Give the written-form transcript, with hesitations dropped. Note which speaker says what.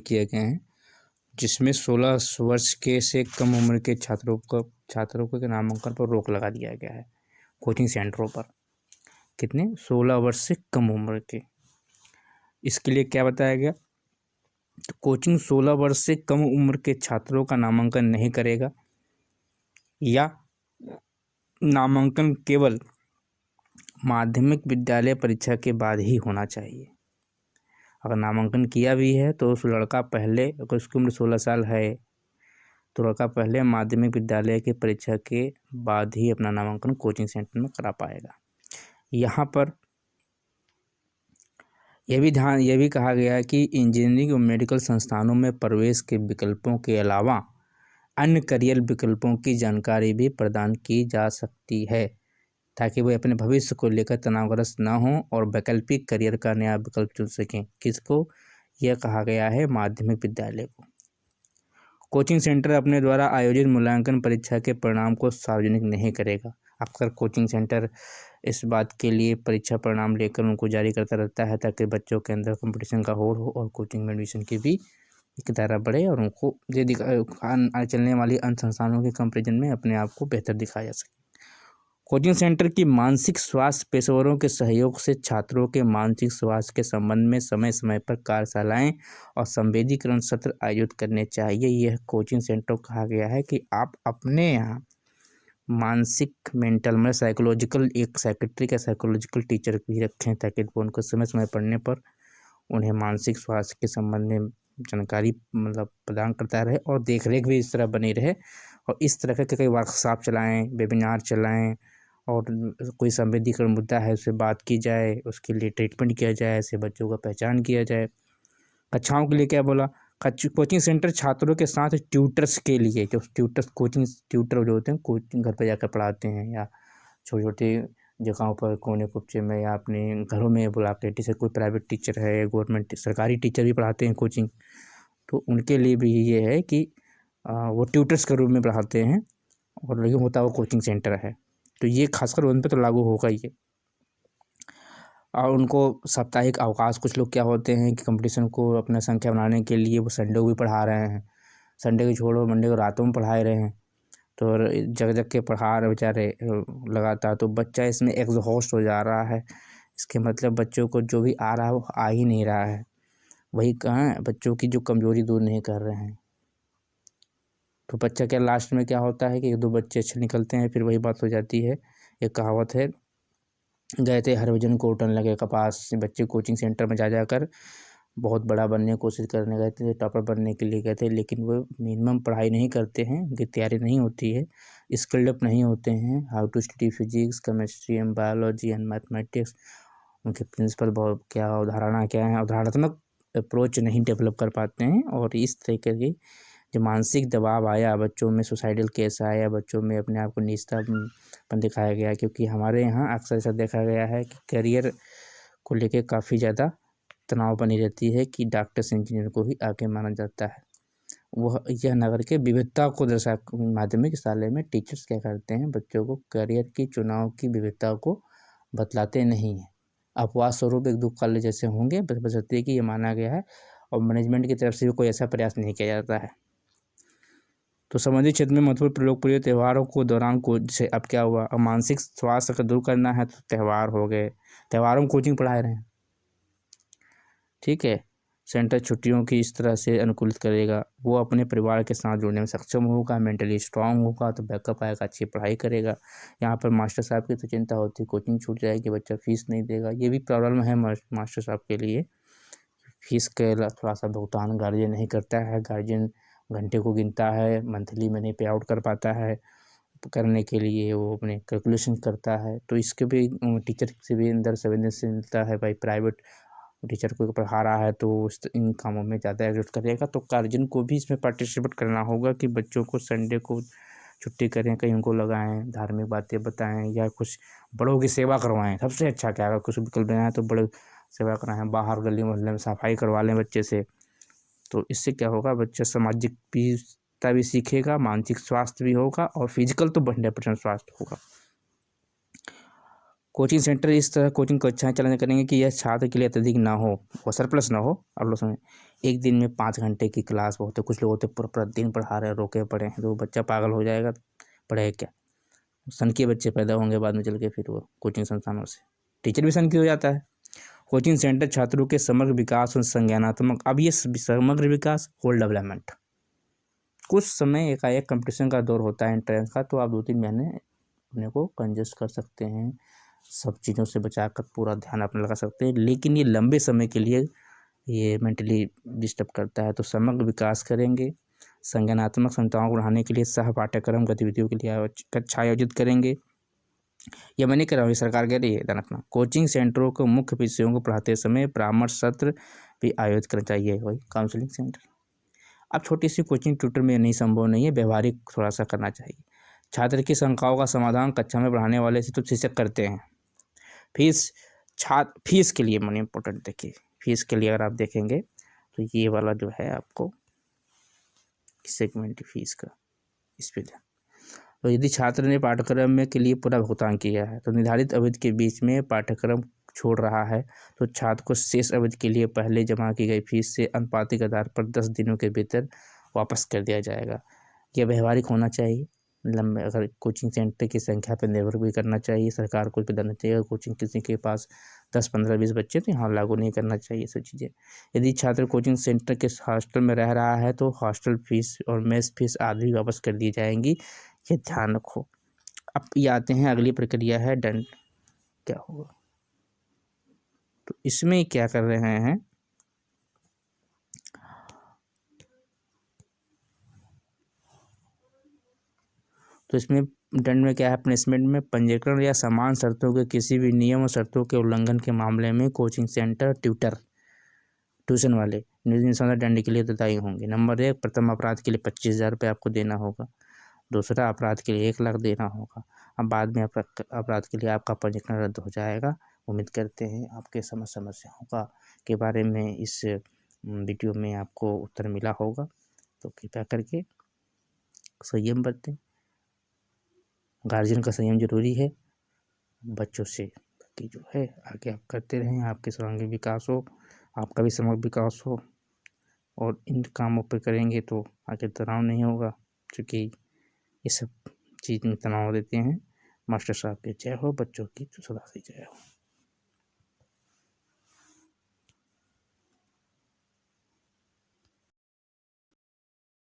Speaker 1: किए गए हैं, जिसमें 16 वर्ष के से कम उम्र के छात्रों के नामांकन पर रोक लगा दिया गया है कोचिंग सेंटरों पर। कितने? 16 वर्ष से कम उम्र के। इसके लिए क्या बताया गया? तो कोचिंग 16 वर्ष से कम उम्र के छात्रों का नामांकन नहीं करेगा, या नामांकन केवल माध्यमिक विद्यालय परीक्षा के बाद ही होना चाहिए। अगर नामांकन किया भी है तो उस लड़का पहले, अगर उसकी उम्र 16 साल है तो लड़का पहले माध्यमिक विद्यालय की परीक्षा के बाद ही अपना नामांकन कोचिंग सेंटर में करा पाएगा। यहाँ पर यह भी कहा गया है कि इंजीनियरिंग और मेडिकल संस्थानों में प्रवेश के विकल्पों के अलावा अन्य करियर विकल्पों की जानकारी भी प्रदान की जा सकती है, ताकि वे अपने भविष्य को लेकर तनावग्रस्त ना हों और वैकल्पिक करियर का नया विकल्प चुन सकें। किसको? यह कहा गया है माध्यमिक विद्यालय को। कोचिंग सेंटर अपने द्वारा आयोजित मूल्यांकन परीक्षा के परिणाम को सार्वजनिक नहीं करेगा। अक्सर कोचिंग सेंटर इस बात के लिए परीक्षा परिणाम लेकर उनको जारी करता रहता है, ताकि बच्चों के अंदर कंपटीशन का होड़ हो और कोचिंग में एडमिशन की भी दायरा बढ़े और उनको चलने वाली अन्य संस्थानों के कंपेरिजन में अपने आप को बेहतर दिखाया जा सके। कोचिंग सेंटर की मानसिक स्वास्थ्य पेशेवरों के सहयोग से छात्रों के मानसिक स्वास्थ्य के संबंध में समय समय पर कार्यशालाएं और संवेदीकरण सत्र आयोजित करने चाहिए। यह कोचिंग सेंटर को कहा गया है कि आप अपने यहाँ मानसिक मेंटल में साइकोलॉजिकल एक साइकेट्रिक या साइकोलॉजिकल टीचर भी रखें, ताकि वो उनको समय समय पढ़ने पर उन्हें मानसिक स्वास्थ्य के संबंध में जानकारी प्रदान करता रहे और देख रेख भी इस तरह बनी रहे। और इस तरह के कई वर्कशॉप चलाएँ, वेबिनार चलाएँ और कोई संवेदीकरण मुद्दा है उससे बात की जाए, उसके लिए ट्रीटमेंट किया जाए, ऐसे बच्चों का पहचान किया जाए। कक्षाओं के लिए क्या बोला? कोचिंग सेंटर छात्रों के साथ ट्यूटर्स के लिए, जो कोचिंग ट्यूटर जो होते हैं कोचिंग घर पर जाकर पढ़ाते हैं, या छोटे छोटे जगहों पर कोने कुपचे में या अपने घरों में बुला के टीचर, कोई प्राइवेट टीचर है, गवर्नमेंट सरकारी टीचर भी पढ़ाते हैं कोचिंग, तो उनके लिए भी ये है कि वो ट्यूटर्स के रूप में पढ़ाते हैं और लेकिन होता वो कोचिंग सेंटर है, तो ये खासकर उन पर तो लागू होगा ये। और उनको साप्ताहिक अवकाश, कुछ लोग क्या होते हैं कि कंपटीशन को अपना संख्या बनाने के लिए वो संडे को भी पढ़ा रहे हैं, संडे को छोड़ो मंडे को रातों में पढ़ा रहे हैं, तो जग जग के पढ़ा रहे बेचारे लगातार, तो बच्चा इसमें एग्जॉस्ट हो जा रहा है। इसके मतलब बच्चों को जो भी आ रहा है वो आ ही नहीं रहा है, वही कहाँ बच्चों की जो कमजोरी दूर नहीं कर रहे हैं। तो बच्चा क्या लास्ट में क्या होता है कि 1-2 बच्चे अच्छे निकलते हैं, फिर वही बात हो जाती है। एक कहावत है, गए थे हरभजन को उठन लगे कपास। बच्चे कोचिंग सेंटर में जा जाकर बहुत बड़ा बनने की कोशिश करने गए थे, टॉपर बनने के लिए गए थे, लेकिन वो मिनिमम पढ़ाई नहीं करते हैं, उनकी तैयारी नहीं होती है, स्किल्ड अप नहीं होते हैं, how to study physics, chemistry and biology and mathematics. उनके प्रिंसिपल बहुत क्या अवधारणा क्या है, अवधारणात्मक अप्रोच नहीं डेवलप कर पाते हैं, और इस तरीके की जो मानसिक दबाव आया बच्चों में, सुसाइडल केस आया बच्चों में, अपने आप को नीचतापन दिखाया गया। क्योंकि हमारे यहाँ अक्सर ऐसा देखा गया है कि करियर को लेकर काफ़ी ज़्यादा तनाव बनी रहती है कि डॉक्टर से इंजीनियर को ही आगे माना जाता है। यह नगर के विविधता को दर्शा माध्यमिक विद्यालय में टीचर्स क्या करते हैं, बच्चों को करियर की चुनाव की विविधता को बतलाते नहीं हैं। अपवाद स्वरूप 1-2 कॉलेज जैसे होंगे, बशर्ते कि ये माना गया है और मैनेजमेंट की तरफ से भी कोई ऐसा प्रयास नहीं किया जाता है। तो संबंधित क्षेत्र में महत्वपूर्ण लोकप्रिय त्योहारों को दौरान को जैसे अब क्या हुआ, अब मानसिक स्वास्थ्य को दूर करना है तो त्यौहार हो गए, त्योहारों में कोचिंग पढ़ा रहे हैं, ठीक है। सेंटर छुट्टियों की इस तरह से अनुकूलित करेगा, वो अपने परिवार के साथ जुड़ने में सक्षम होगा, मेंटली स्ट्रांग होगा, तो बैकअप आएगा, अच्छी पढ़ाई करेगा। यहाँ पर मास्टर साहब की तो चिंता होती है कोचिंग छूट जाएगी, बच्चा फीस नहीं देगा, ये भी प्रॉब्लम है मास्टर साहब के लिए। फीस के थोड़ा सा भुगतान गार्जियन नहीं करता है, गार्जियन घंटे को गिनता है, मंथली में नहीं पे आउट कर पाता है, करने के लिए वो अपने कैलकुलेशन करता है। तो इसके भी टीचर से भी अंदर संवेदनशीलता है, भाई प्राइवेट टीचर को पढ़ा रहा है तो इन कामों में ज़्यादा एग्जॉस्ट करेगा। तो गार्जियन को भी इसमें पार्टिसिपेट करना होगा कि बच्चों को संडे को छुट्टी करें, कहीं उनको लगाएं, धार्मिक बातें बताएं या कुछ बड़ों की सेवा करवाएं। सबसे अच्छा क्या, अगर कुछ विकल्प देना है तो बड़े सेवा कराएं, बाहर गली मोहल्ले में सफाई करवा लें बच्चे से। तो इससे क्या होगा, बच्चा सामाजिक भी सीखेगा, मानसिक स्वास्थ्य भी होगा और फिजिकल तो 100% स्वास्थ्य होगा। कोचिंग सेंटर इस तरह कोचिंग कक्षाएं चलाने करेंगे कि यह छात्र के लिए अत्यधिक ना हो और सरप्लस ना हो। अब लोग समझें, एक दिन में 5 घंटे की क्लास बहुत है, कुछ लोग होते पूरा पूरा दिन पढ़ा रहे हैं, रोके पड़े हैं, तो बच्चा पागल हो जाएगा, पढ़े क्या। सन के बच्चे पैदा होंगे बाद में चल के, फिर वो कोचिंग संस्थानों से टीचर भी सन की हो जाता है। कोचिंग सेंटर छात्रों के समग्र विकास और संज्ञानात्मक, अब ये समग्र विकास होल डेवलपमेंट, कुछ समय एकाएक कंपटीशन का दौर होता है एंट्रेंस का, तो आप 2-3 महीने अपने को कंजस्ट कर सकते हैं, सब चीज़ों से बचाकर पूरा ध्यान अपना लगा सकते हैं, लेकिन ये लंबे समय के लिए ये मेंटली डिस्टर्ब करता है। तो समग्र विकास करेंगे, संज्ञानात्मक क्षमताओं को बढ़ाने के लिए सह पाठ्यक्रम गतिविधियों के लिए कक्षा आयोजित करेंगे। यह मैं नहीं कर रहा हूँ, ये सरकार कह रही है, ध्यान रखना। कोचिंग सेंटरों को मुख्य विषयों को पढ़ाते समय परामर्श सत्र भी आयोजित करना चाहिए, वही काउंसलिंग सेंटर। अब छोटी सी कोचिंग ट्यूटर में नहीं संभव नहीं है, व्यवहारिक थोड़ा सा करना चाहिए। छात्र की शंकाओं का समाधान कक्षा में पढ़ाने वाले से तो शिक्षक करते हैं। फीस के लिए मन इम्पोर्टेंट, देखिए फीस के लिए अगर आप देखेंगे तो ये वाला जो है आपको सेगमेंट फीस का, इस पे ध्यान। तो यदि छात्र ने पाठ्यक्रम में के लिए पूरा भुगतान किया है तो निर्धारित अवधि के बीच में पाठ्यक्रम छोड़ रहा है तो छात्र को शेष अवधि के लिए पहले जमा की गई फीस से अनुपातिक आधार पर 10 दिनों के भीतर वापस कर दिया जाएगा। यह व्यवहारिक होना चाहिए। लंबे अगर कोचिंग सेंटर की संख्या पर निर्भर भी करना चाहिए, सरकार को भी देना चाहिए। कोचिंग किसी के पास 10, 15, 20 बच्चे तो यहाँ लागू नहीं करना चाहिए सब चीज़ें। यदि छात्र कोचिंग सेंटर के हॉस्टल में रह रहा है तो हॉस्टल फीस और मेस फीस आदि वापस कर दी जाएंगी, ये ध्यान रखो। अब ये आते हैं, अगली प्रक्रिया है दंड, क्या होगा। तो इसमें क्या कर रहे हैं, तो इसमें दंड में क्या है, पनिशमेंट में पंजीकरण या समान शर्तों के किसी भी नियम और शर्तों के उल्लंघन के मामले में कोचिंग सेंटर ट्यूशन वाले निम्न दंड के लिए दायी होंगे। नंबर 1, प्रथम अपराध के लिए 25,000 रुपये आपको देना होगा। दूसरा अपराध के लिए 1 लाख देना होगा। अब बाद में अपराध के लिए आपका पंजीकरण रद्द हो जाएगा। उम्मीद करते हैं आपके समस्याओं का के बारे में इस वीडियो में आपको उत्तर मिला होगा। तो कृपया करके संयम बरतें, गार्जियन का संयम जरूरी है बच्चों से, ताकि जो है आगे आप करते रहें, आपके सर्वांगीण विकास हो, आपका भी समग्र विकास हो। और इन कामों पर करेंगे तो आगे तनाव नहीं होगा, क्योंकि ये सब चीज़ में तनाव देते हैं। मास्टर साहब की जय हो, बच्चों की तो सदा से जय हो।